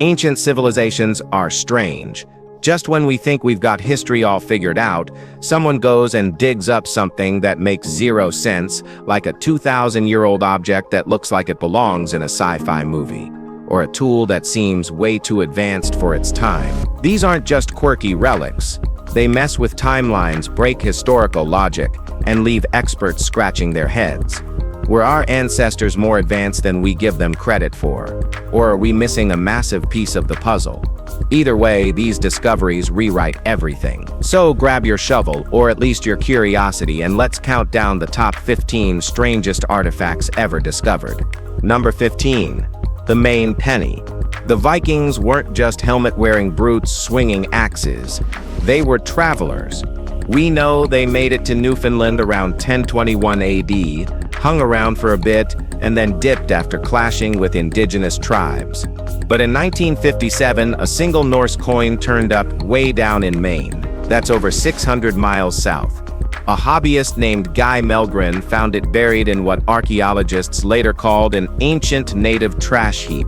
Ancient civilizations are strange. Just when we think we've got history all figured out, someone goes and digs up something that makes zero sense, like a 2,000-year-old object that looks like it belongs in a sci-fi movie, or a tool that seems way too advanced for its time. These aren't just quirky relics. They mess with timelines, break historical logic, and leave experts scratching their heads. Were our ancestors more advanced than we give them credit for? Or are we missing a massive piece of the puzzle? Either way, these discoveries rewrite everything. So grab your shovel, or at least your curiosity, and let's count down the top 15 strangest artifacts ever discovered. Number 15. The Main Penny. The Vikings weren't just helmet-wearing brutes swinging axes. They were travelers. We know they made it to Newfoundland around 1021 AD, hung around for a bit, and then dipped after clashing with indigenous tribes. But in 1957, a single Norse coin turned up way down in Maine. That's over 600 miles south. A hobbyist named Guy Melgren found it buried in what archaeologists later called an ancient native trash heap.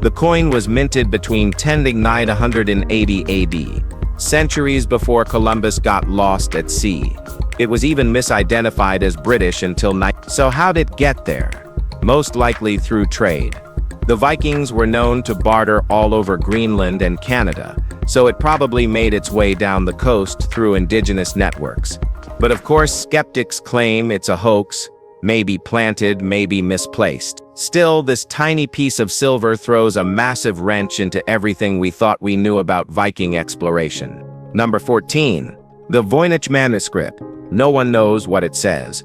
The coin was minted between 1099 and 180 AD, centuries before Columbus got lost at sea. It was even misidentified as British until So how'd it get there? Most likely through trade. The Vikings were known to barter all over Greenland and Canada, so it probably made its way down the coast through indigenous networks. But of course, skeptics claim it's a hoax, maybe planted, maybe misplaced. Still, this tiny piece of silver throws a massive wrench into everything we thought we knew about Viking exploration. Number 14. The Voynich manuscript. No one knows what it says.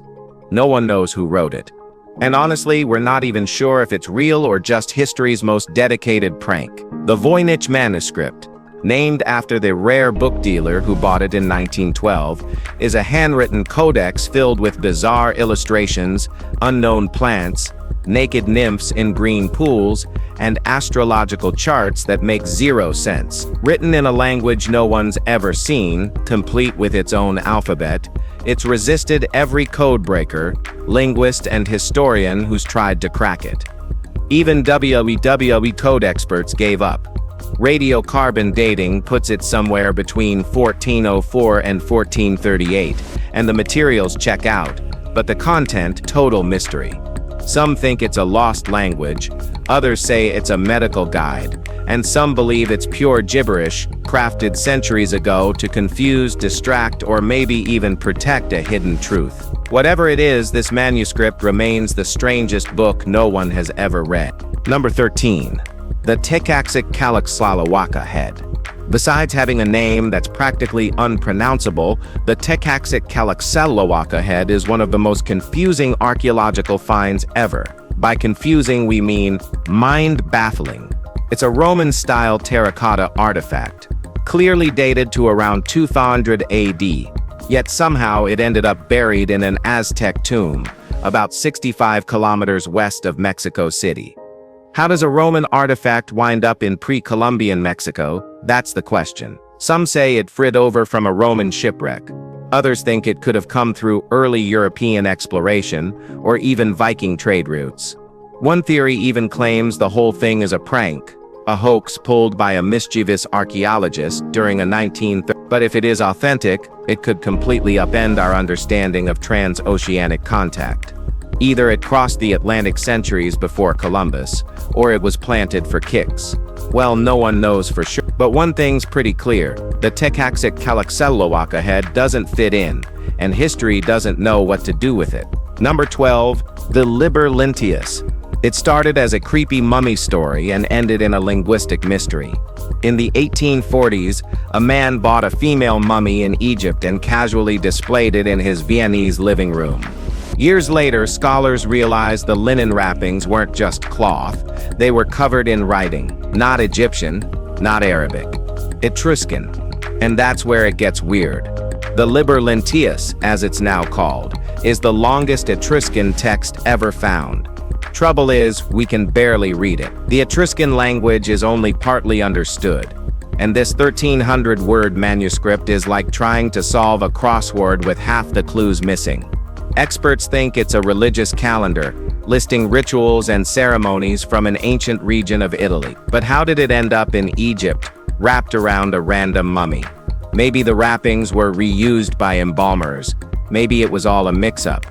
No one knows who wrote it. And honestly, we're not even sure if it's real or just history's most dedicated prank. The Voynich manuscript, named after the rare book dealer who bought it in 1912, is a handwritten codex filled with bizarre illustrations, unknown plants, naked nymphs in green pools, and astrological charts that make zero sense. Written in a language no one's ever seen, complete with its own alphabet, it's resisted every codebreaker, linguist, and historian who's tried to crack it. Even WWW code experts gave up. Radiocarbon dating puts it somewhere between 1404 and 1438, and the materials check out, but the content, total mystery. Some think it's a lost language, others say it's a medical guide, and some believe it's pure gibberish, crafted centuries ago to confuse, distract, or maybe even protect a hidden truth. Whatever it is, this manuscript remains the strangest book no one has ever read. Number 13. The Tekaxik-Kalaksalawaka head. Besides having a name that's practically unpronounceable, the Tekaxik-Kalaksalawaka head is one of the most confusing archaeological finds ever. By confusing, we mean mind-baffling. It's a Roman-style terracotta artifact, clearly dated to around 200 AD, yet somehow it ended up buried in an Aztec tomb, about 65 kilometers west of Mexico City. How does a Roman artifact wind up in pre-Columbian Mexico? That's the question. Some say it fried over from a Roman shipwreck. Others think it could have come through early European exploration, or even Viking trade routes. One theory even claims the whole thing is a prank, a hoax pulled by a mischievous archaeologist during a 1930s. But if it is authentic, it could completely upend our understanding of trans-oceanic contact. Either it crossed the Atlantic centuries before Columbus, or it was planted for kicks. Well, no one knows for sure. But one thing's pretty clear. The Tekaxik-Kalaksalawaka head doesn't fit in, and history doesn't know what to do with it. Number 12. The Liber Linteus. It started as a creepy mummy story and ended in a linguistic mystery. In the 1840s, a man bought a female mummy in Egypt and casually displayed it in his Viennese living room. Years later, scholars realized the linen wrappings weren't just cloth, they were covered in writing. Not Egyptian, not Arabic. Etruscan. And that's where it gets weird. The Liber Linteus, as it's now called, is the longest Etruscan text ever found. Trouble is, we can barely read it. The Etruscan language is only partly understood, and this 1,300-word manuscript is like trying to solve a crossword with half the clues missing. Experts think it's a religious calendar, listing rituals and ceremonies from an ancient region of Italy. But how did it end up in Egypt, wrapped around a random mummy? Maybe the wrappings were reused by embalmers. Maybe it was all a mix-up.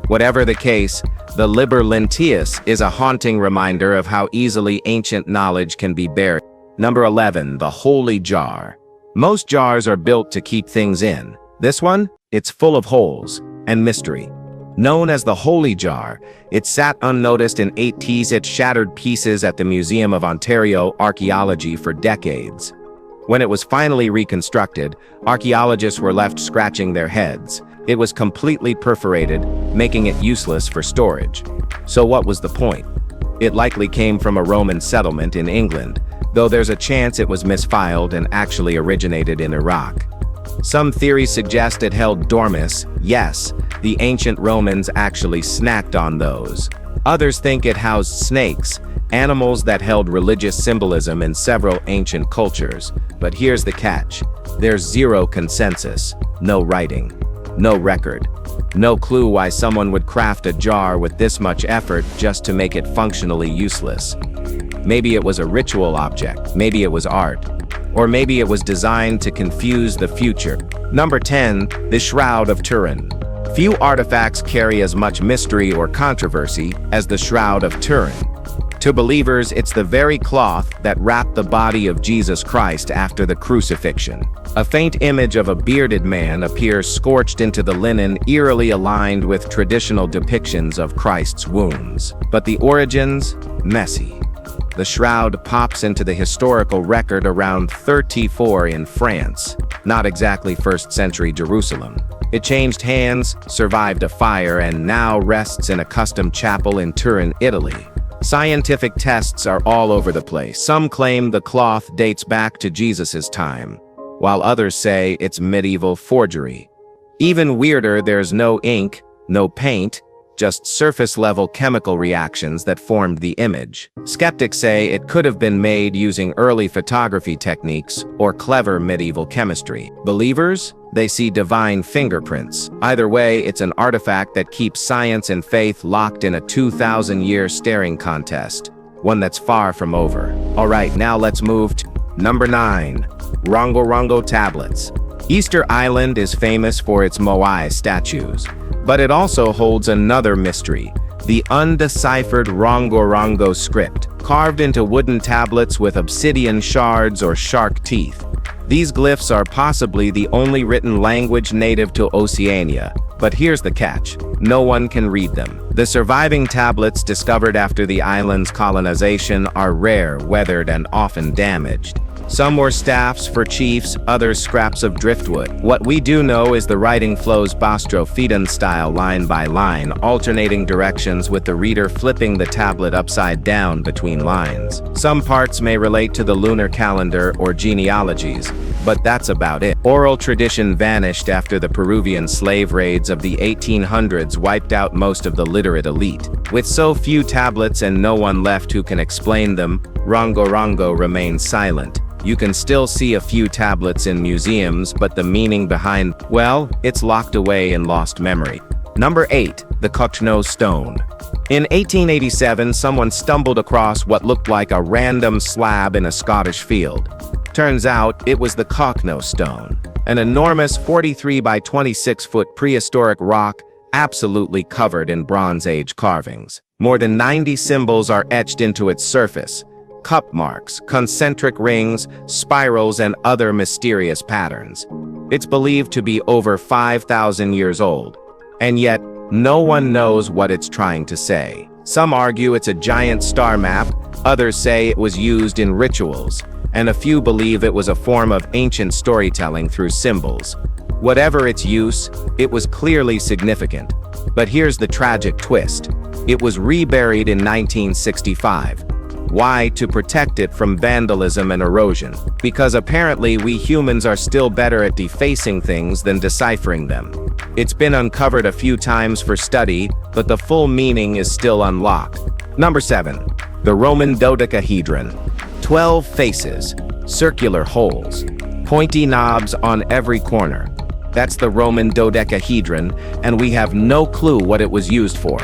Whatever the case, the Liber Lentius is a haunting reminder of how easily ancient knowledge can be buried. Number 11, the Holy Jar. Most jars are built to keep things in. This one, it's full of holes and mystery. Known as the Holy Jar, it sat unnoticed in 80s its shattered pieces at the Museum of Ontario Archaeology for decades. When it was finally reconstructed, archaeologists were left scratching their heads. It was completely perforated, making it useless for storage. So what was the point? It likely came from a Roman settlement in England, though there's a chance it was misfiled and actually originated in Iraq. Some theories suggest it held dormice. Yes, the ancient Romans actually snacked on those. Others think it housed snakes, animals that held religious symbolism in several ancient cultures. But here's the catch. There's zero consensus, no writing, no record, no clue why someone would craft a jar with this much effort just to make it functionally useless. Maybe it was a ritual object, maybe it was art, or maybe it was designed to confuse the future. Number 10, the Shroud of Turin. Few artifacts carry as much mystery or controversy as the Shroud of Turin. To believers, it's the very cloth that wrapped the body of Jesus Christ after the crucifixion. A faint image of a bearded man appears scorched into the linen, eerily aligned with traditional depictions of Christ's wounds. But the origins? Messy. The shroud pops into the historical record around 34 in France, not exactly 1st century Jerusalem. It changed hands, survived a fire, and now rests in a custom chapel in Turin, Italy. Scientific tests are all over the place. Some claim the cloth dates back to Jesus's time, while others say it's medieval forgery. Even weirder, there's no ink, no paint, just surface-level chemical reactions that formed the image. Skeptics say it could have been made using early photography techniques or clever medieval chemistry. Believers? They see divine fingerprints. Either way, it's an artifact that keeps science and faith locked in a 2,000-year staring contest, one that's far from over. All right, now let's move to number 9, Rongorongo tablets. Easter Island is famous for its Moai statues, but it also holds another mystery, the undeciphered Rongorongo script, carved into wooden tablets with obsidian shards or shark teeth. These glyphs are possibly the only written language native to Oceania, but here's the catch: no one can read them. The surviving tablets discovered after the island's colonization are rare, weathered, and often damaged. Some were staffs for chiefs, others scraps of driftwood. What we do know is the writing flows Bastro-Phaedon style, line by line, alternating directions with the reader flipping the tablet upside down between lines. Some parts may relate to the lunar calendar or genealogies, but that's about it. Oral tradition vanished after the Peruvian slave raids of the 1800s wiped out most of the literate elite. With so few tablets and no one left who can explain them, Rongorongo remains silent. You can still see a few tablets in museums, but the meaning behind, well, it's locked away in lost memory. Number 8, the Cochno Stone. In 1887, someone stumbled across what looked like a random slab in a Scottish field. Turns out, it was the Cochno Stone, an enormous 43 by 26 foot prehistoric rock absolutely covered in Bronze Age carvings. More than 90 symbols are etched into its surface. Cup marks, concentric rings, spirals, and other mysterious patterns. It's believed to be over 5,000 years old, and yet no one knows what it's trying to say. Some argue it's a giant star map, others say it was used in rituals, and a few believe it was a form of ancient storytelling through symbols. Whatever its use, it was clearly significant. But here's the tragic twist. It was reburied in 1965. Why? To protect it from vandalism and erosion. Because apparently we humans are still better at defacing things than deciphering them. It's been uncovered a few times for study, but the full meaning is still unlocked. Number 7. The Roman dodecahedron. 12 faces, circular holes, pointy knobs on every corner. That's the Roman dodecahedron, and we have no clue what it was used for.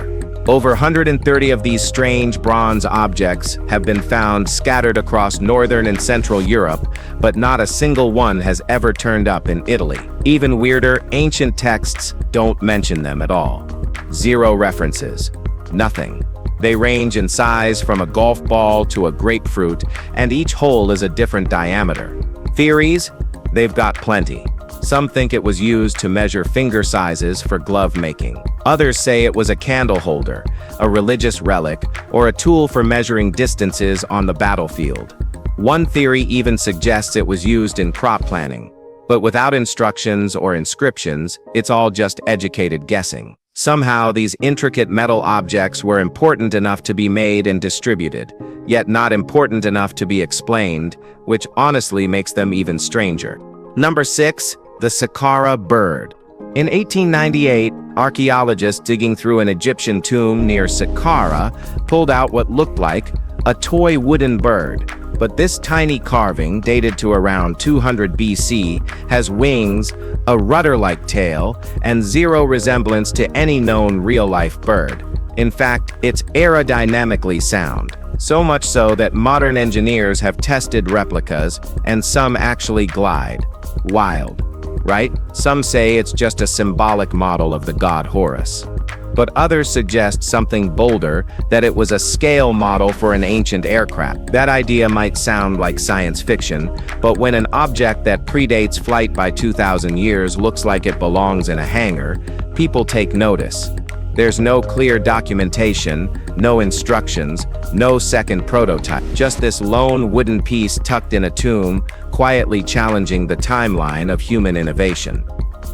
Over 130 of these strange bronze objects have been found scattered across northern and central Europe, but not a single one has ever turned up in Italy. Even weirder, ancient texts don't mention them at all. Zero references. Nothing. They range in size from a golf ball to a grapefruit, and each hole is a different diameter. Theories? They've got plenty. Some think it was used to measure finger sizes for glove making. Others say it was a candle holder, a religious relic, or a tool for measuring distances on the battlefield. One theory even suggests it was used in crop planting. But without instructions or inscriptions, it's all just educated guessing. Somehow, these intricate metal objects were important enough to be made and distributed, yet not important enough to be explained, which honestly makes them even stranger. Number 6. The Saqqara bird. In 1898, archaeologists digging through an Egyptian tomb near Saqqara pulled out what looked like a toy wooden bird. But this tiny carving, dated to around 200 BC, has wings, a rudder-like tail, and zero resemblance to any known real-life bird. In fact, it's aerodynamically sound. So much so that modern engineers have tested replicas, and some actually glide. Wild, right? Some say it's just a symbolic model of the god Horus. But others suggest something bolder, that it was a scale model for an ancient aircraft. That idea might sound like science fiction, but when an object that predates flight by 2,000 years looks like it belongs in a hangar, people take notice. There's no clear documentation, no instructions, no second prototype. Just this lone wooden piece tucked in a tomb, quietly challenging the timeline of human innovation.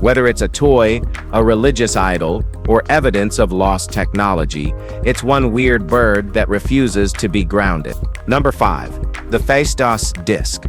Whether it's a toy, a religious idol, or evidence of lost technology, it's one weird bird that refuses to be grounded. Number 5. The Phaistos Disc.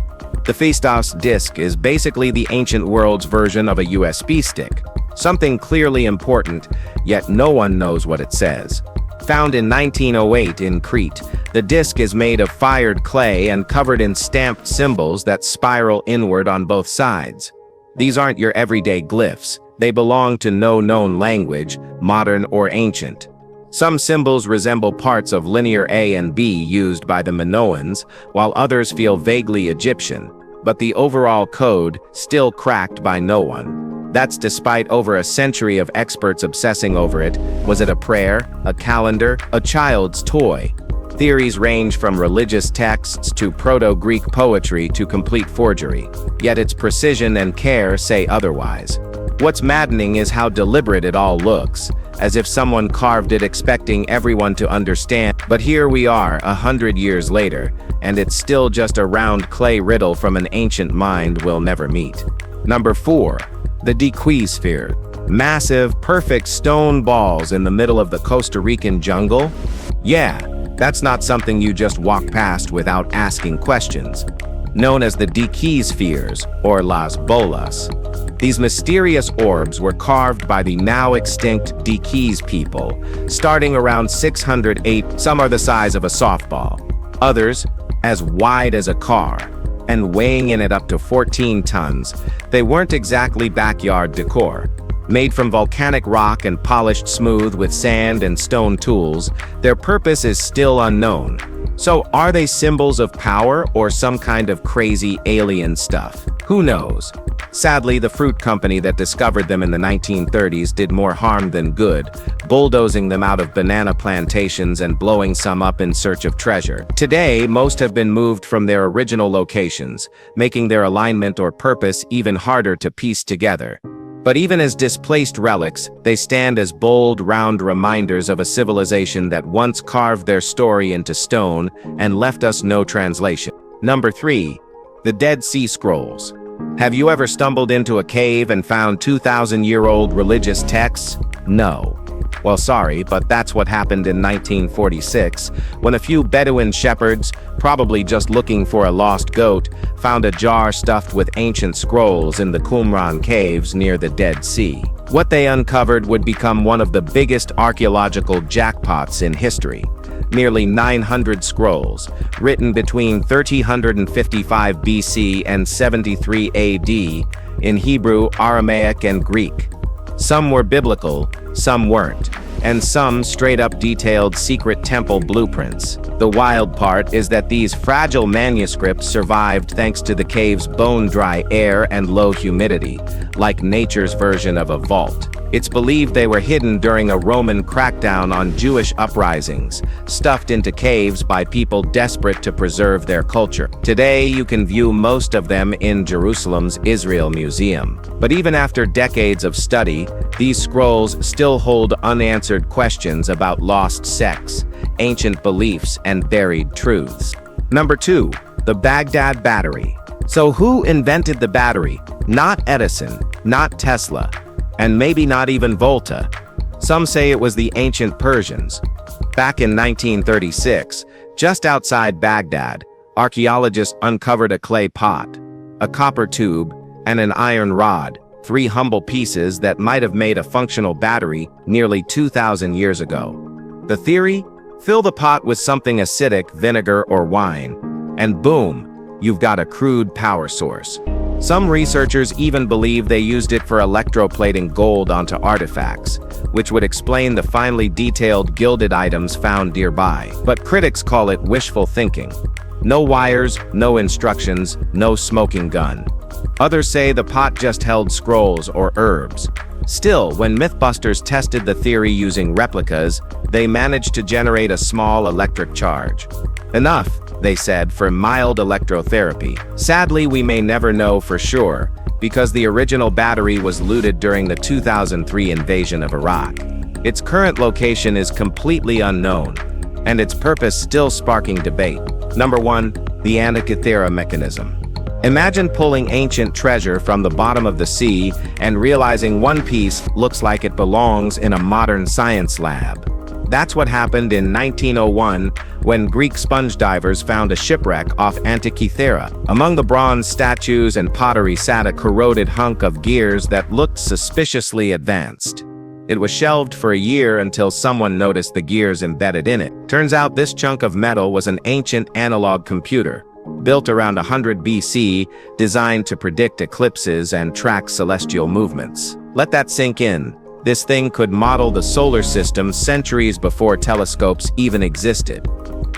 The Phaistos Disc is basically the ancient world's version of a USB stick. Something clearly important, yet no one knows what it says. Found in 1908 in Crete, the disc is made of fired clay and covered in stamped symbols that spiral inward on both sides. These aren't your everyday glyphs. They belong to no known language, modern or ancient. Some symbols resemble parts of linear A and B used by the Minoans, while others feel vaguely Egyptian, but the overall code still cracked by no one. That's despite over a century of experts obsessing over it. Was it a prayer, a calendar, a child's toy? Theories range from religious texts to Proto-Greek poetry to complete forgery, yet its precision and care say otherwise. What's maddening is how deliberate it all looks, as if someone carved it expecting everyone to understand. But here we are, 100 years later, and it's still just a round clay riddle from an ancient mind we'll never meet. Number 4. The Diquís sphere. Massive, perfect stone balls in the middle of the Costa Rican jungle? Yeah, that's not something you just walk past without asking questions. Known as the Diquís spheres, or las bolas. These mysterious orbs were carved by the now extinct Diquís people, starting around 608. Some are the size of a softball, others as wide as a car, and weighing in at up to 14 tons. They weren't exactly backyard decor. Made from volcanic rock and polished smooth with sand and stone tools, their purpose is still unknown. So are they symbols of power or some kind of crazy alien stuff? Who knows? Sadly, the fruit company that discovered them in the 1930s did more harm than good, bulldozing them out of banana plantations and blowing some up in search of treasure. Today, most have been moved from their original locations, making their alignment or purpose even harder to piece together. But even as displaced relics, they stand as bold, round reminders of a civilization that once carved their story into stone and left us no translation. Number 3. The Dead Sea Scrolls. Have you ever stumbled into a cave and found 2,000-year-old religious texts? No. Well, sorry, but that's what happened in 1946, when a few Bedouin shepherds, probably just looking for a lost goat, found a jar stuffed with ancient scrolls in the Qumran caves near the Dead Sea. What they uncovered would become one of the biggest archaeological jackpots in history. nearly 900 scrolls, written between 1355 BC and 73 AD, in Hebrew, Aramaic, and Greek. Some were biblical, some weren't, and some straight-up detailed secret temple blueprints. The wild part is that these fragile manuscripts survived thanks to the cave's bone-dry air and low humidity, like nature's version of a vault. It's believed they were hidden during a Roman crackdown on Jewish uprisings, stuffed into caves by people desperate to preserve their culture. Today, you can view most of them in Jerusalem's Israel Museum. But even after decades of study, these scrolls still hold unanswered questions about lost sects, ancient beliefs, and buried truths. Number 2. The Baghdad Battery. So who invented the battery? Not Edison, not Tesla, and maybe not even Volta. Some say it was the ancient Persians. Back in 1936, just outside Baghdad, archaeologists uncovered a clay pot, a copper tube, and an iron rod, 3 humble pieces that might have made a functional battery nearly 2,000 years ago. The theory? Fill the pot with something acidic, vinegar or wine, and boom, you've got a crude power source. Some researchers even believe they used it for electroplating gold onto artifacts, which would explain the finely detailed gilded items found nearby. But critics call it wishful thinking. No wires, no instructions, no smoking gun. Others say the pot just held scrolls or herbs. Still, when Mythbusters tested the theory using replicas, they managed to generate a small electric charge. Enough, they said, for mild electrotherapy. Sadly, we may never know for sure, because the original battery was looted during the 2003 invasion of Iraq. Its current location is completely unknown, and its purpose still sparking debate. Number 1. The Antikythera mechanism. Imagine pulling ancient treasure from the bottom of the sea and realizing one piece looks like it belongs in a modern science lab. That's what happened in 1901 when Greek sponge divers found a shipwreck off Antikythera. Among the bronze statues and pottery sat a corroded hunk of gears that looked suspiciously advanced. It was shelved for a year until someone noticed the gears embedded in it. Turns out this chunk of metal was an ancient analog computer, built around 100 BC, designed to predict eclipses and track celestial movements. Let that sink in. This thing could model the solar system centuries before telescopes even existed.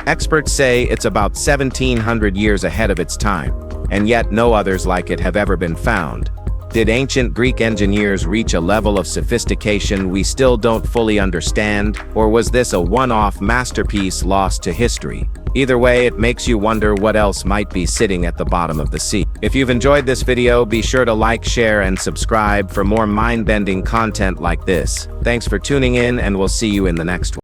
Experts say it's about 1,700 years ahead of its time, and yet no others like it have ever been found. Did ancient Greek engineers reach a level of sophistication we still don't fully understand, or was this a one-off masterpiece lost to history? Either way, it makes you wonder what else might be sitting at the bottom of the sea. If you've enjoyed this video, be sure to like, share, and subscribe for more mind-bending content like this. Thanks for tuning in, and we'll see you in the next one.